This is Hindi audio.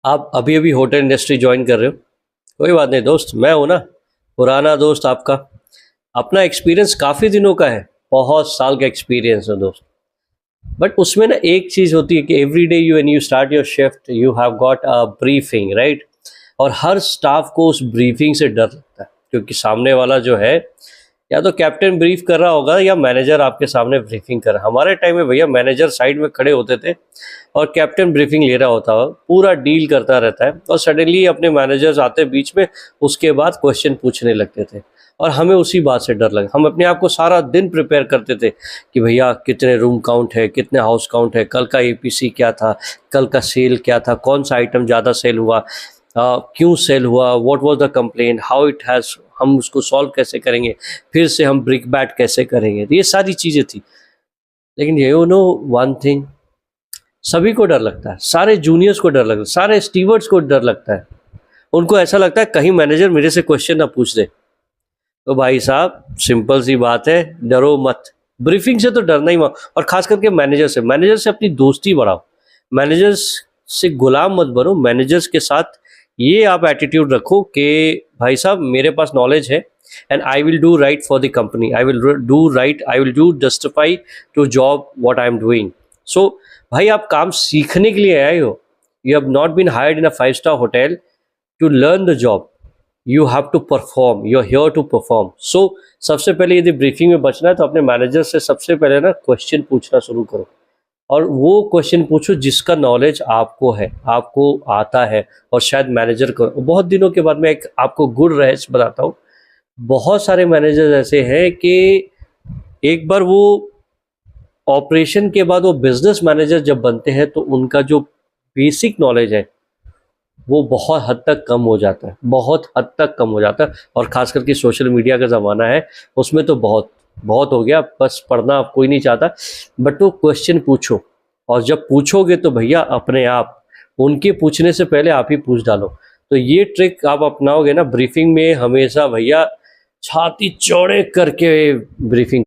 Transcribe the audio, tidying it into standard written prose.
आप अभी अभी होटल इंडस्ट्री ज्वाइन कर रहे हो। कोई बात नहीं दोस्त, मैं हूं ना, पुराना दोस्त आपका। अपना एक्सपीरियंस काफ़ी दिनों का है, बहुत साल का एक्सपीरियंस है दोस्त। बट उसमें ना एक चीज़ होती है कि every day you when you start your shift you have got a briefing, right. और हर स्टाफ को उस ब्रीफिंग से डर लगता है, क्योंकि सामने वाला जो है, या तो कैप्टन ब्रीफ कर रहा होगा या मैनेजर आपके सामने ब्रीफिंग कर रहा। हमारे टाइम में भैया मैनेजर साइड में खड़े होते थे और कैप्टन ब्रीफिंग ले रहा होता है, पूरा डील करता रहता है, और सडनली अपने मैनेजर्स आते बीच में, उसके बाद क्वेश्चन पूछने लगते थे। और हमें उसी बात से डर लगा। हम अपने आप को सारा दिन प्रिपेयर करते थे कि भैया कितने रूम काउंट है, कितने हाउस काउंट है, कल का एपीसी क्या था, कल का सेल क्या था, कौन सा आइटम ज़्यादा सेल हुआ, क्यों सेल हुआ, what was the complaint, how it has, हम उसको सॉल्व कैसे करेंगे, फिर से हम ब्रिक बैट कैसे करेंगे। ये सारी चीज़ें थी। लेकिन यू नो वन थिंग, सभी को डर लगता है, सारे जूनियर्स को डर लगता है, सारे स्टीवर्ड्स को डर लगता है। उनको ऐसा लगता है कहीं मैनेजर मेरे से क्वेश्चन ना पूछ दे। तो भाई साहब सिंपल सी बात है, डरो मत। ब्रीफिंग से तो डरना ही मत, और खास करके मैनेजर से अपनी दोस्ती बढ़ाओ। मैनेजर्स से गुलाम मत बनो। मैनेजर्स के साथ ये आप एटीट्यूड रखो कि भाई साहब मेरे पास नॉलेज है, and I will do right for the company, I will do right, I will do justify to job what I am doing. So भाई आप काम सीखने के लिए आए हो। You have not been hired in a 5 star hotel to learn the job, you have to perform, you are here to perform. So सबसे पहले यदि ब्रीफिंग में बचना है तो अपने मैनेजर से सबसे पहले ना क्वेश्चन पूछना शुरू करो, और वो क्वेश्चन पूछो जिसका नॉलेज आपको है, आपको आता है, और शायद मैनेजर को। बहुत दिनों के बाद मैं एक आपको गुड रहस्य बताता हूँ। बहुत सारे मैनेजर ऐसे हैं कि एक बार वो ऑपरेशन के बाद वो बिजनेस मैनेजर जब बनते हैं तो उनका जो बेसिक नॉलेज है वो बहुत हद तक कम हो जाता है, बहुत हद तक कम हो जाता है। और ख़ास करके सोशल मीडिया का ज़माना है, उसमें तो बहुत बहुत हो गया, बस पढ़ना कोई नहीं चाहता। बट वो क्वेश्चन पूछो, और जब पूछोगे तो भैया अपने आप, उनके पूछने से पहले आप ही पूछ डालो। तो ये ट्रिक आप अपनाओगे ना ब्रीफिंग में, हमेशा भैया छाती चौड़े करके ब्रीफिंग